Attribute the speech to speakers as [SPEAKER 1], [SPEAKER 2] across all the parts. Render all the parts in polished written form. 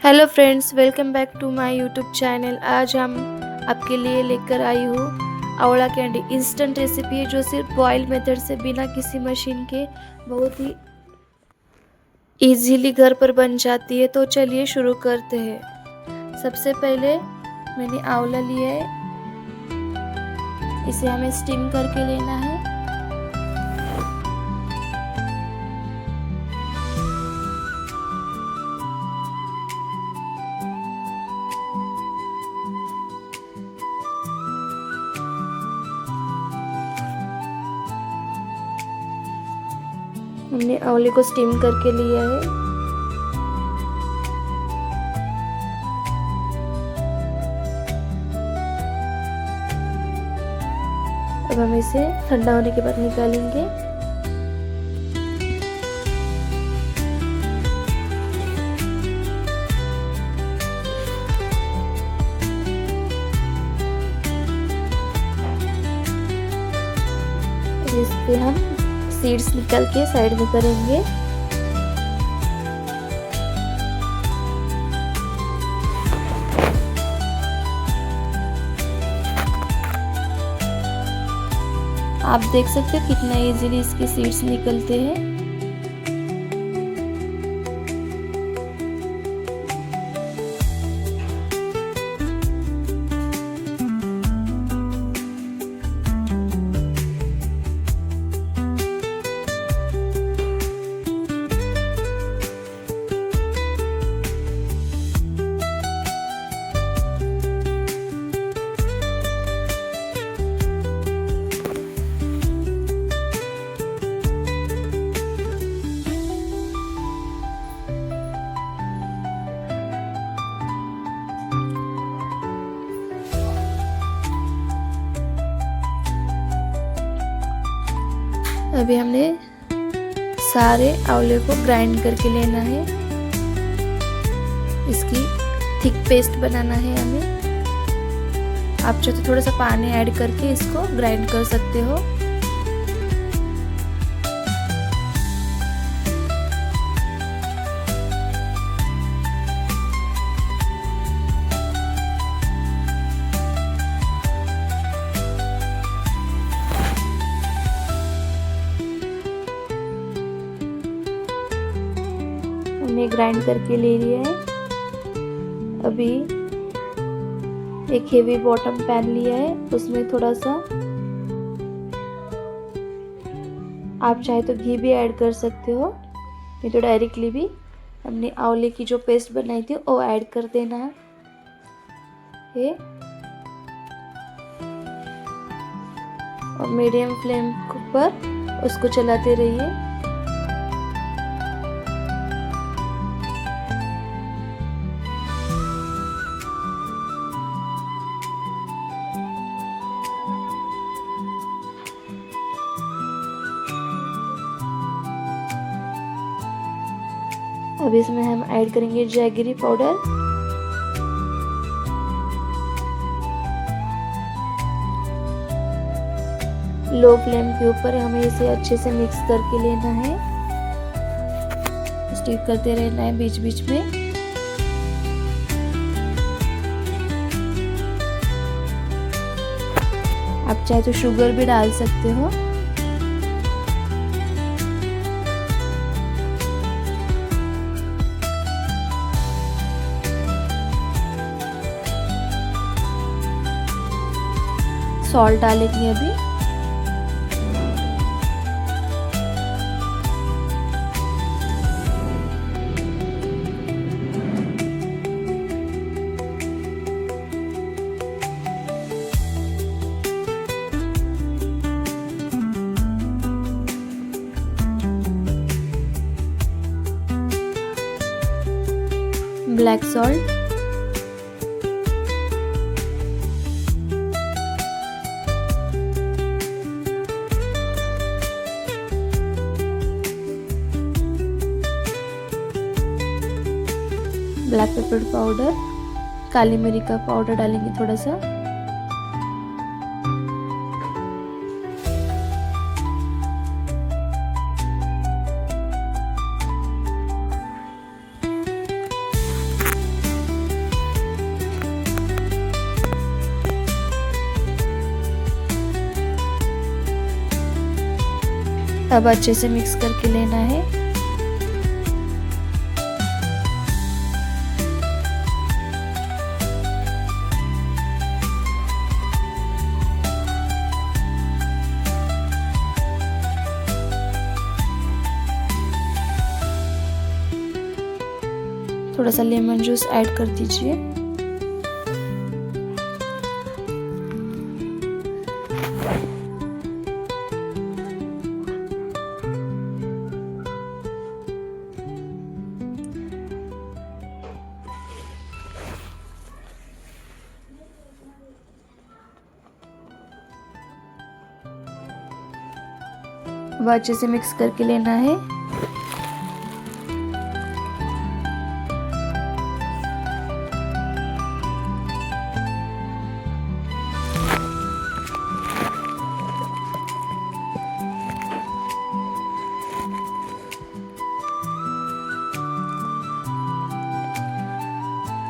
[SPEAKER 1] Hello friends, welcome back to my YouTube channel. आज हम आपके लिए लेकर आई हूँ आंवला कैंडी। इंस्टेंट रेसिपी है जो सिर्फ बॉयल मेथड से बिना किसी मशीन के बहुत ही इजीली घर पर बन जाती है। तो चलिए शुरू करते हैं। सबसे पहले मैंने आंवला लिया है, इसे हमें स्टीम करके लेना है। हमने आंवले को स्टीम करके लिया है। अब हम इसे ठंडा होने के बाद निकालेंगे। इस पे हम सीड्स निकाल के साइड में करेंगे। आप देख सकते हो कितना इजीली इसके सीड्स निकलते हैं। अभी हमने सारे आंवले को ग्राइंड करके लेना है। इसकी थिक पेस्ट बनाना है हमें। आप चाहे तो थोड़ा सा पानी ऐड करके इसको ग्राइंड कर सकते हो। हमने ग्राइंड करके ले लिया है। अभी एक हेवी बॉटम पैन लिया है, उसमें थोड़ा सा आप चाहे तो घी भी ऐड कर सकते हो। ये तो डायरेक्टली भी हमने आंवले की जो पेस्ट बनाई थी वो ऐड कर देना है और मीडियम फ्लेम पर उसको चलाते रहिए। अब इसमें हम ऐड करेंगे जैगरी पाउडर। लो फ्लेम के ऊपर हमें इसे अच्छे से मिक्स करके लेना है। स्टीर करते रहना है बीच बीच में। आप चाहे तो शुगर भी डाल सकते हो। सॉल्ट डालेंगे अभी। Black salt, black pepper powder, काली मिर्च का पाउडर डालेंगे थोड़ा सा। अब अच्छे से मिक्स करके लेना है। थोड़ा सा लेमन जूस ऐड कर दीजिए। अब अच्छे से मिक्स करके लेना है।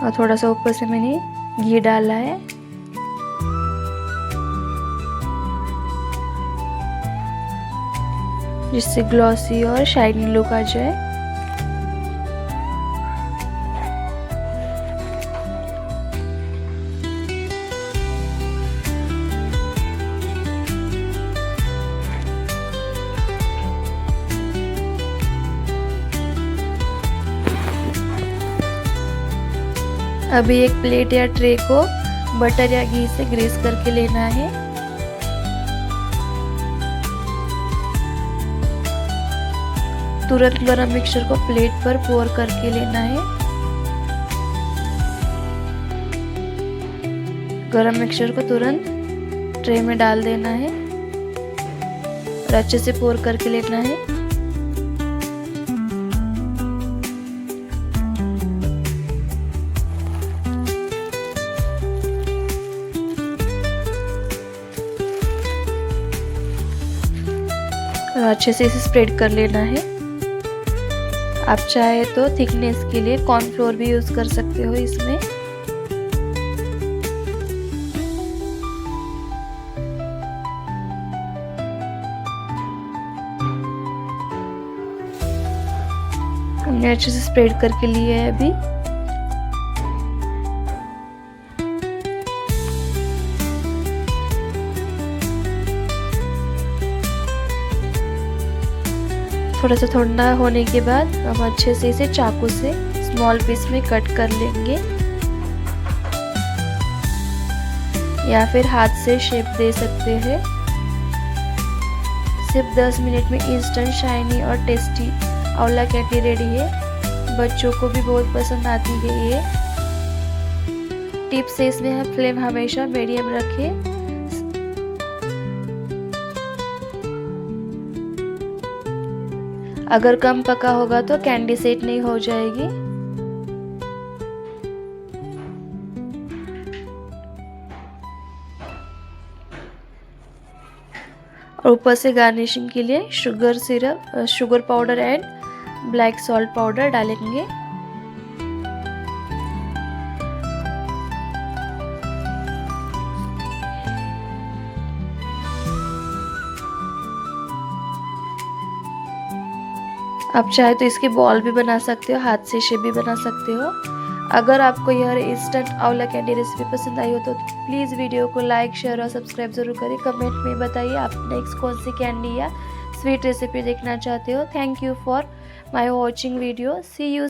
[SPEAKER 1] और थोड़ा सा ऊपर से मैंने घी डाला है। जिससे ग्लॉसी और शाइनी लुक आ जाए। अभी एक प्लेट या ट्रे को बटर या घी से ग्रीस करके लेना है। तुरंत गरम मिक्सचर को प्लेट पर पोर करके लेना है। गरम मिक्सचर को तुरंत ट्रे में डाल देना है और अच्छे से पोर करके लेना है। और अच्छे से इसे स्प्रेड कर लेना है। आप चाहे तो थिकनेस के लिए कॉर्नफ्लोर भी यूज कर सकते हो इसमें। हमने अच्छे से स्प्रेड करके लिए है अभी। थोड़ा सा ठंडा होने के बाद हम अच्छे से इसे चाकू से स्मॉल पीस में कट कर लेंगे या फिर हाथ से शेप दे सकते हैं। सिर्फ 10 मिनट में इंस्टेंट शाइनी और टेस्टी आंवला कैंडी रेडी है। बच्चों को भी बहुत पसंद आती है ये। टिप्स है इसमें हम फ्लेम हमेशा मीडियम रखें। अगर कम पका होगा तो कैंडी सेट नहीं हो जाएगी। और ऊपर से गार्निशिंग के लिए sugar powder and black salt powder डालेंगे। आप चाहे तो इसके बॉल भी बना सकते हो, हाथ से शेप भी बना सकते हो। अगर आपको यह इंस्टेंट आंवला कैंडी रेसिपी पसंद आई हो तो प्लीज़ वीडियो को लाइक, शेयर और सब्सक्राइब जरूर करें। कमेंट में बताइए आप नेक्स्ट कौन सी कैंडी या स्वीट रेसिपी देखना चाहते हो। Thank you for my watching video. See you.